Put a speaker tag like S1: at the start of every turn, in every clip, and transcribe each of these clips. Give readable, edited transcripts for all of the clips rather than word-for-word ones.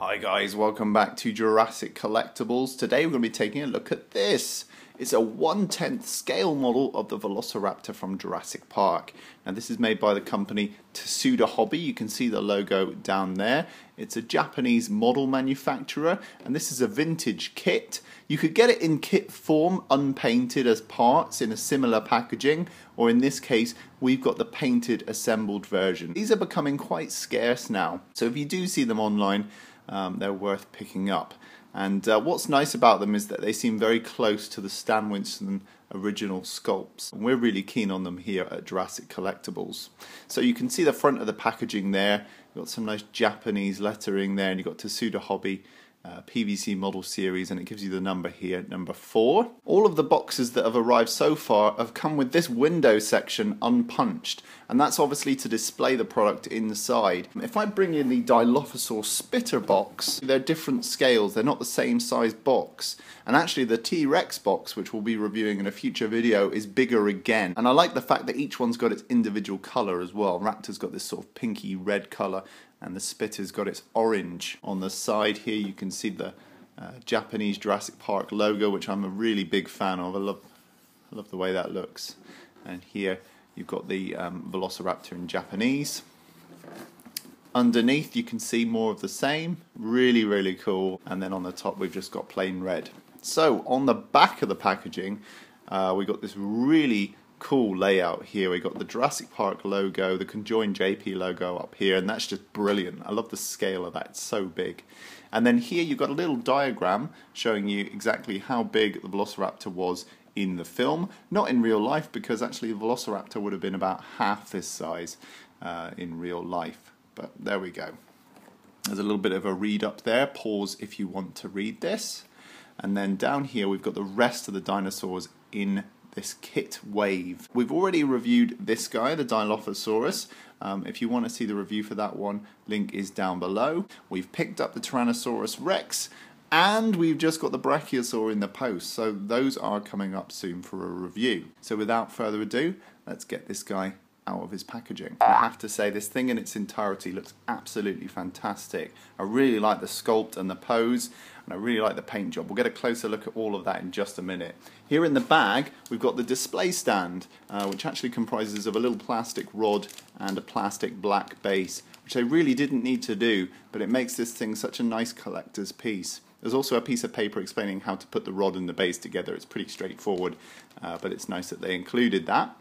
S1: Hi guys, welcome back to Jurassic Collectibles. Today we're going to be taking a look at this. It's a 1/10 scale model of the Velociraptor from Jurassic Park. Now this is made by the company Tsukuda Hobby. You can see the logo down there. It's a Japanese model manufacturer, and this is a vintage kit. You could get it in kit form, unpainted as parts in a similar packaging, or in this case we've got the painted assembled version. These are becoming quite scarce now, so if you do see them online, they're worth picking up. And what's nice about them is that they seem very close to the Stan Winston original sculpts. And we're really keen on them here at Jurassic Collectibles. So you can see the front of the packaging there. You've got some nice Japanese lettering there, and you've got Tsukuda Hobby PVC model series, and it gives you the number here, number 4. All of the boxes that have arrived so far have come with this window section unpunched, and that's obviously to display the product inside. If I bring in the Dilophosaur spitter box, they're different scales, they're not the same size box, and actually the T-Rex box, which we'll be reviewing in a future video, is bigger again. And I like the fact that each one's got its individual colour as well. Raptor's got this sort of pinky red colour, and the Spitter's got its orange. On the side here you can see the Japanese Jurassic Park logo, which I'm a really big fan of. I love the way that looks. And here you've got the Velociraptor in Japanese. Underneath you can see more of the same. Really cool. And then on the top we've just got plain red. So on the back of the packaging we got this really cool layout here. We got the Jurassic Park logo, the conjoined JP logo up here, and that's just brilliant. I love the scale of that, it's so big. And then here you've got a little diagram showing you exactly how big the Velociraptor was in the film. Not in real life, because actually the Velociraptor would have been about half this size in real life. But there we go. There's a little bit of a read up there. Pause if you want to read this. And then down here we've got the rest of the dinosaurs in this kit wave. We've already reviewed this guy, the Dilophosaurus. If you want to see the review for that one, link is down below. We've picked up the Tyrannosaurus Rex, and we've just got the Brachiosaur in the post, so those are coming up soon for a review. So without further ado, let's get this guy out of his packaging. I have to say, this thing in its entirety looks absolutely fantastic. I really like the sculpt and the pose, and I really like the paint job. We'll get a closer look at all of that in just a minute. Here in the bag we've got the display stand, which actually comprises of a little plastic rod and a plastic black base, which they really didn't need to do, but it makes this thing such a nice collector's piece. There's also a piece of paper explaining how to put the rod and the base together. It's pretty straightforward, but it's nice that they included that.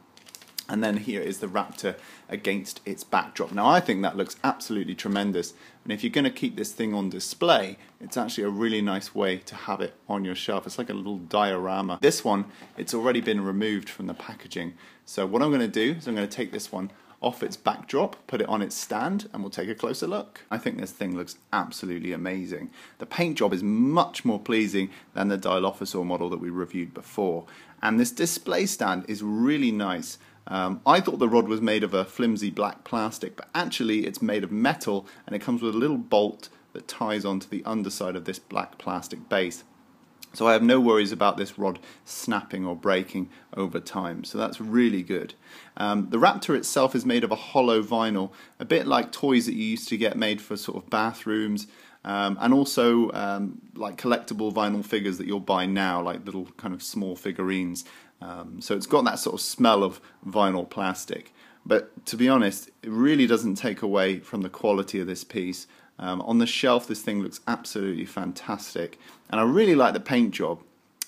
S1: And then here is the Raptor against its backdrop. Now I think that looks absolutely tremendous, and if you're going to keep this thing on display, it's actually a really nice way to have it on your shelf. It's like a little diorama. This one, it's already been removed from the packaging, so what I'm going to do is I'm going to take this one off its backdrop, put it on its stand, and we'll take a closer look. I think this thing looks absolutely amazing. The paint job is much more pleasing than the Dilophosaur model that we reviewed before, and this display stand is really nice. I thought the rod was made of a flimsy black plastic, but actually it's made of metal, and it comes with a little bolt that ties onto the underside of this black plastic base. So I have no worries about this rod snapping or breaking over time, so that's really good. The Raptor itself is made of a hollow vinyl, a bit like toys that you used to get made for sort of bathrooms, and also like collectible vinyl figures that you'll buy now, like little kind of small figurines. So it's got that sort of smell of vinyl plastic, but to be honest, it really doesn't take away from the quality of this piece. On the shelf this thing looks absolutely fantastic, and I really like the paint job.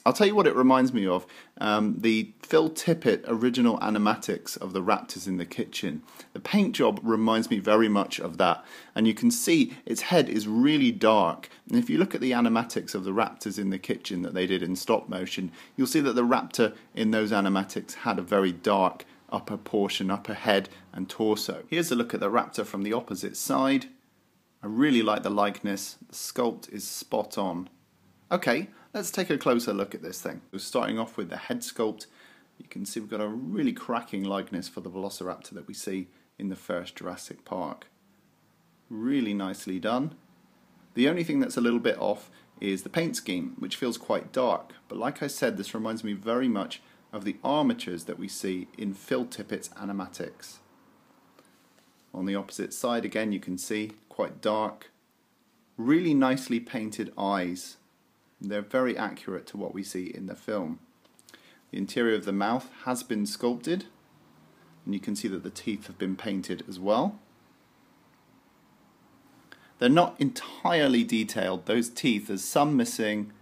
S1: I'll tell you what it reminds me of, the Phil Tippett original animatics of the Raptors in the Kitchen. The paint job reminds me very much of that, and you can see its head is really dark, and if you look at the animatics of the Raptors in the Kitchen that they did in stop motion, you'll see that the Raptor in those animatics had a very dark upper portion, upper head and torso. Here's a look at the Raptor from the opposite side. I really like the likeness, the sculpt is spot on. Okay, let's take a closer look at this thing. So starting off with the head sculpt, you can see we've got a really cracking likeness for the Velociraptor that we see in the first Jurassic Park. Really nicely done. The only thing that's a little bit off is the paint scheme, which feels quite dark, but like I said, this reminds me very much of the armatures that we see in Phil Tippett's animatics. On the opposite side again you can see quite dark, really nicely painted eyes. They're very accurate to what we see in the film. The interior of the mouth has been sculpted, and you can see that the teeth have been painted as well. They're not entirely detailed, those teeth, there's some missing,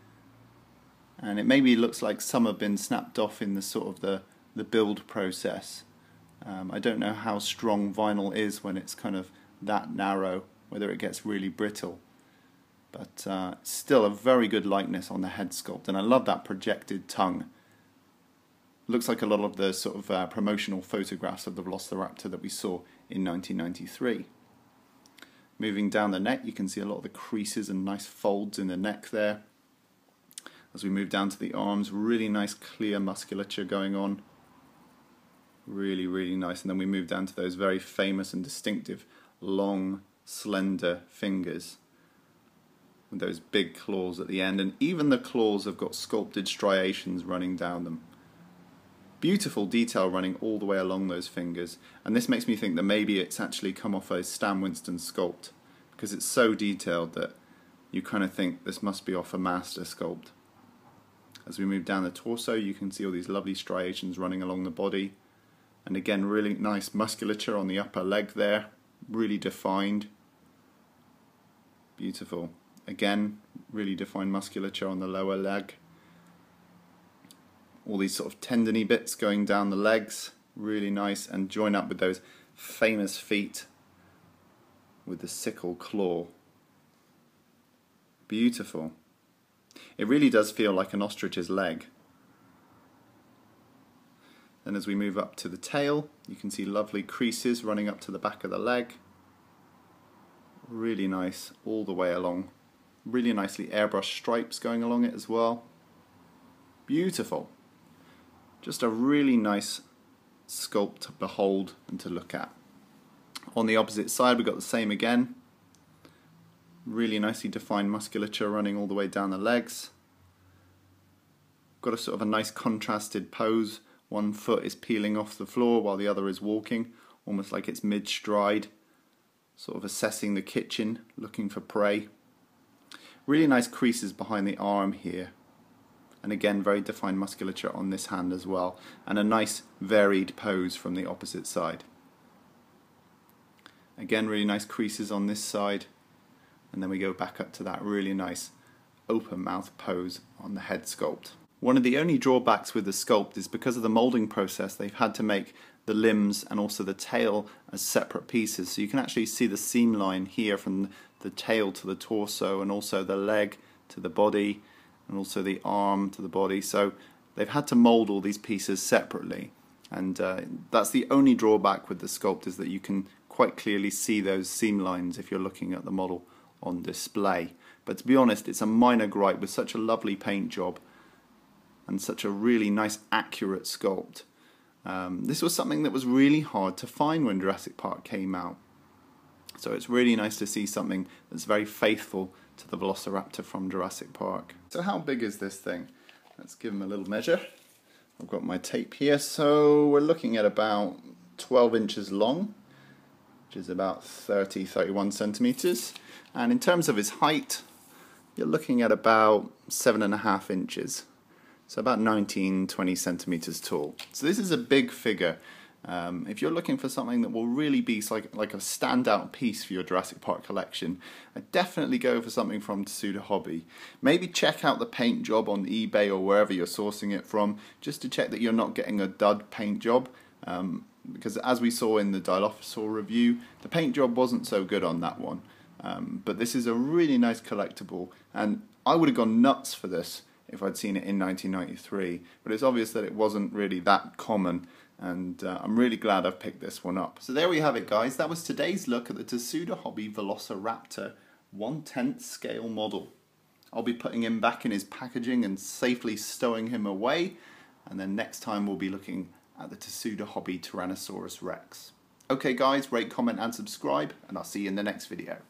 S1: and it maybe looks like some have been snapped off in the sort of the build process. I don't know how strong vinyl is when it's kind of that narrow, whether it gets really brittle. But still a very good likeness on the head sculpt, and I love that projected tongue. Looks like a lot of the sort of promotional photographs of the Velociraptor that we saw in 1993. Moving down the neck, you can see a lot of the creases and nice folds in the neck there. As we move down to the arms, really nice clear musculature going on. Really, really nice. And then we move down to those very famous and distinctive long, slender fingers with those big claws at the end. And even the claws have got sculpted striations running down them. Beautiful detail running all the way along those fingers, and this makes me think that maybe it's actually come off a Stan Winston sculpt, because it's so detailed that you kind of think this must be off a master sculpt. As we move down the torso, you can see all these lovely striations running along the body, and again really nice musculature on the upper leg there, really defined. Beautiful. Again, really defined musculature on the lower leg. All these sort of tendony bits going down the legs, really nice, and join up with those famous feet with the sickle claw. Beautiful. It really does feel like an ostrich's leg. Then as we move up to the tail, you can see lovely creases running up to the back of the leg. Really nice all the way along. Really nicely airbrushed stripes going along it as well. Beautiful. Just a really nice sculpt to behold and to look at. On the opposite side we've got the same again. Really nicely defined musculature running all the way down the legs. Got a sort of a nice contrasted pose. One foot is peeling off the floor while the other is walking, almost like it's mid-stride, sort of assessing the kitchen, looking for prey. Really nice creases behind the arm here. And again, very defined musculature on this hand as well, and a nice varied pose from the opposite side. Again, really nice creases on this side, and then we go back up to that really nice open mouth pose on the head sculpt. One of the only drawbacks with the sculpt is because of the moulding process, they've had to make the limbs and also the tail as separate pieces, so you can actually see the seam line here from the tail to the torso, and also the leg to the body, and also the arm to the body. So they've had to mould all these pieces separately, and that's the only drawback with the sculpt, is that you can quite clearly see those seam lines if you're looking at the model on display. But to be honest, it's a minor gripe with such a lovely paint job and such a really nice accurate sculpt. This was something that was really hard to find when Jurassic Park came out, so it's really nice to see something that's very faithful to the Velociraptor from Jurassic Park. So how big is this thing? Let's give him a little measure. I've got my tape here, so we're looking at about 12 inches long, which is about 31 centimeters. And in terms of his height, you're looking at about 7.5 inches. So about 19-20 centimeters tall. So this is a big figure. If you're looking for something that will really be like a standout piece for your Jurassic Park collection, I'd definitely go for something from Tsukuda Hobby. Maybe check out the paint job on eBay or wherever you're sourcing it from, just to check that you're not getting a dud paint job. Because as we saw in the Dilophosaur review, the paint job wasn't so good on that one. But this is a really nice collectible, and I would have gone nuts for this if I'd seen it in 1993, but it's obvious that it wasn't really that common, and I'm really glad I've picked this one up. So there we have it, guys. That was today's look at the Tsukuda Hobby Velociraptor 1/10 scale model. I'll be putting him back in his packaging and safely stowing him away, and then next time we'll be looking at the Tsukuda Hobby Tyrannosaurus Rex. Okay guys, rate, comment and subscribe, and I'll see you in the next video.